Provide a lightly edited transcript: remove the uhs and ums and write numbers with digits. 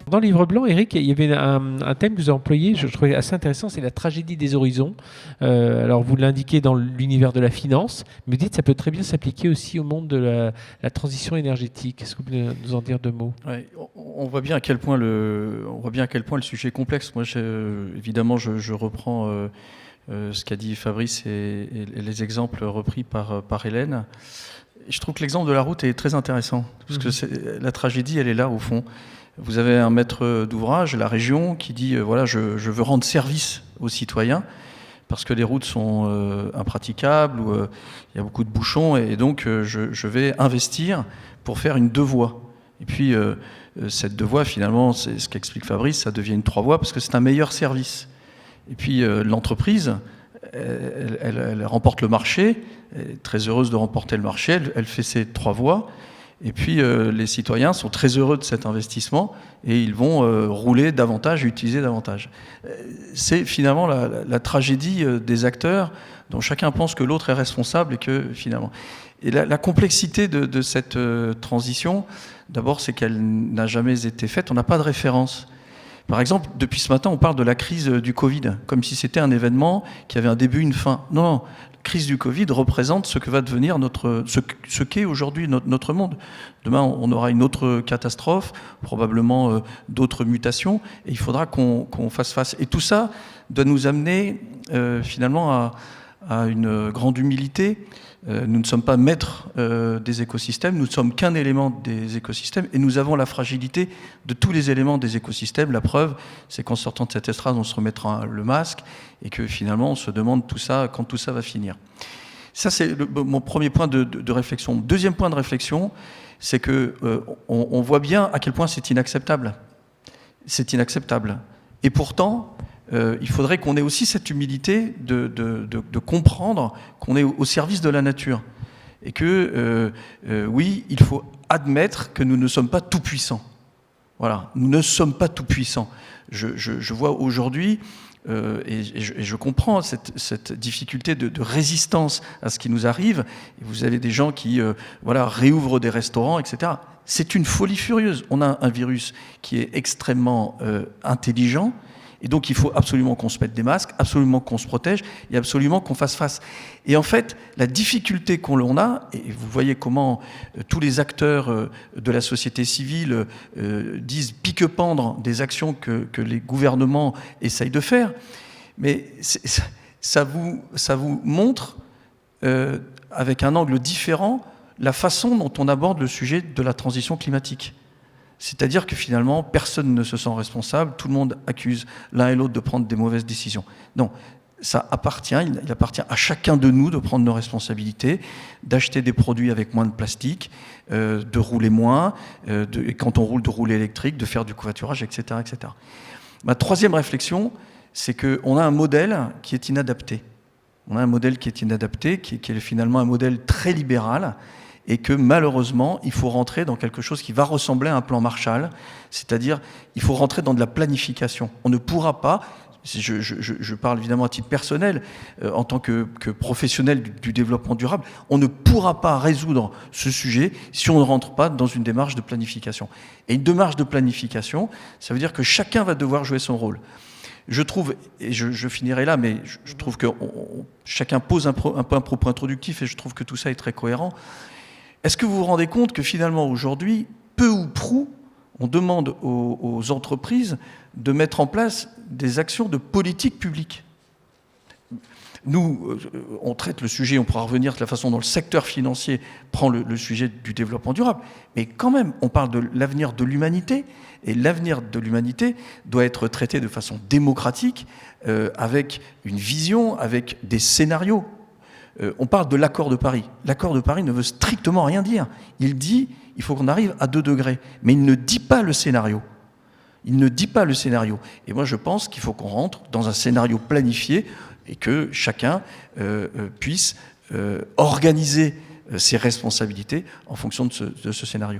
Dans le livre blanc, Eric, il y avait un thème que vous avez employé, je trouvais assez intéressant, c'est la tragédie des horizons. Alors vous l'indiquez dans l'univers de la finance, mais vous dites que ça peut très bien s'appliquer aussi au monde de la transition énergétique. Est-ce que vous pouvez nous en dire deux mots? Ouais, on voit bien à quel point le sujet est complexe. Moi, évidemment, je reprends ce qu'a dit Fabrice et les exemples repris par Hélène. Et je trouve que l'exemple de la route est très intéressant, parce que la tragédie, elle est là, au fond. Vous avez un maître d'ouvrage, la région, qui dit voilà, je veux rendre service aux citoyens parce que les routes sont impraticables, ou il y a beaucoup de bouchons, et donc je vais investir pour faire une 2 voies. Et puis cette 2 voies, finalement, c'est ce qu'explique Fabrice, ça devient une 3 voies parce que c'est un meilleur service. Et puis l'entreprise, elle remporte le marché, elle est très heureuse de remporter le marché, elle fait ses 3 voies. Et puis les citoyens sont très heureux de cet investissement et ils vont rouler davantage, utiliser davantage. C'est finalement la tragédie des acteurs dont chacun pense que l'autre est responsable et que finalement... Et la complexité de cette transition, d'abord, c'est qu'elle n'a jamais été faite. On n'a pas de référence. Par exemple, depuis ce matin, on parle de la crise du Covid, comme si c'était un événement qui avait un début, une fin. Non, la crise du Covid représente ce que va devenir ce qu'est aujourd'hui notre monde. Demain, on aura une autre catastrophe, probablement d'autres mutations, et il faudra qu'on fasse face. Et tout ça doit nous amener finalement à une grande humilité. Nous ne sommes pas maîtres des écosystèmes, nous ne sommes qu'un élément des écosystèmes et nous avons la fragilité de tous les éléments des écosystèmes. La preuve, c'est qu'en sortant de cette estrade, on se remettra le masque et que finalement, on se demande tout ça, quand tout ça va finir. Ça, c'est mon premier point de réflexion. Deuxième point de réflexion, c'est que on voit bien à quel point c'est inacceptable. C'est inacceptable. Et pourtant... il faudrait qu'on ait aussi cette humilité de comprendre qu'on est au service de la nature. Et que, oui, il faut admettre que nous ne sommes pas tout-puissants. Voilà, nous ne sommes pas tout-puissants. Je vois aujourd'hui, et je comprends cette difficulté de résistance à ce qui nous arrive. Et vous avez des gens qui réouvrent des restaurants, etc. C'est une folie furieuse. On a un virus qui est extrêmement intelligent. Et donc, il faut absolument qu'on se mette des masques, absolument qu'on se protège et absolument qu'on fasse face. Et en fait, la difficulté qu'on a, et vous voyez comment tous les acteurs de la société civile disent pique-pendre des actions que les gouvernements essayent de faire, mais ça vous montre, avec un angle différent, la façon dont on aborde le sujet de la transition climatique. C'est-à-dire que finalement, personne ne se sent responsable, tout le monde accuse l'un et l'autre de prendre des mauvaises décisions. Non, il appartient à chacun de nous de prendre nos responsabilités, d'acheter des produits avec moins de plastique, de rouler moins, et quand on roule, de rouler électrique, de faire du covoiturage, etc., etc. Ma troisième réflexion, c'est qu'on a un modèle qui est inadapté. On a un modèle qui est inadapté, qui est finalement un modèle très libéral, et que malheureusement, il faut rentrer dans quelque chose qui va ressembler à un plan Marshall, c'est-à-dire il faut rentrer dans de la planification. On ne pourra pas, je parle évidemment à titre personnel, en tant que professionnel du développement durable, on ne pourra pas résoudre ce sujet si on ne rentre pas dans une démarche de planification. Et une démarche de planification, ça veut dire que chacun va devoir jouer son rôle. Je trouve, et je finirai là, mais je trouve que chacun pose un peu un propos introductif et je trouve que tout ça est très cohérent. Est-ce que vous vous rendez compte que finalement aujourd'hui, peu ou prou, on demande aux entreprises de mettre en place des actions de politique publique? Nous, on traite le sujet, on pourra revenir de la façon dont le secteur financier prend le sujet du développement durable, mais quand même, on parle de l'avenir de l'humanité, et l'avenir de l'humanité doit être traité de façon démocratique, avec une vision, avec des scénarios. On parle de l'accord de Paris. L'accord de Paris ne veut strictement rien dire. Il dit il faut qu'on arrive à 2 degrés. Mais il ne dit pas le scénario. Il ne dit pas le scénario. Et moi, je pense qu'il faut qu'on rentre dans un scénario planifié et que chacun puisse organiser ses responsabilités en fonction de ce scénario.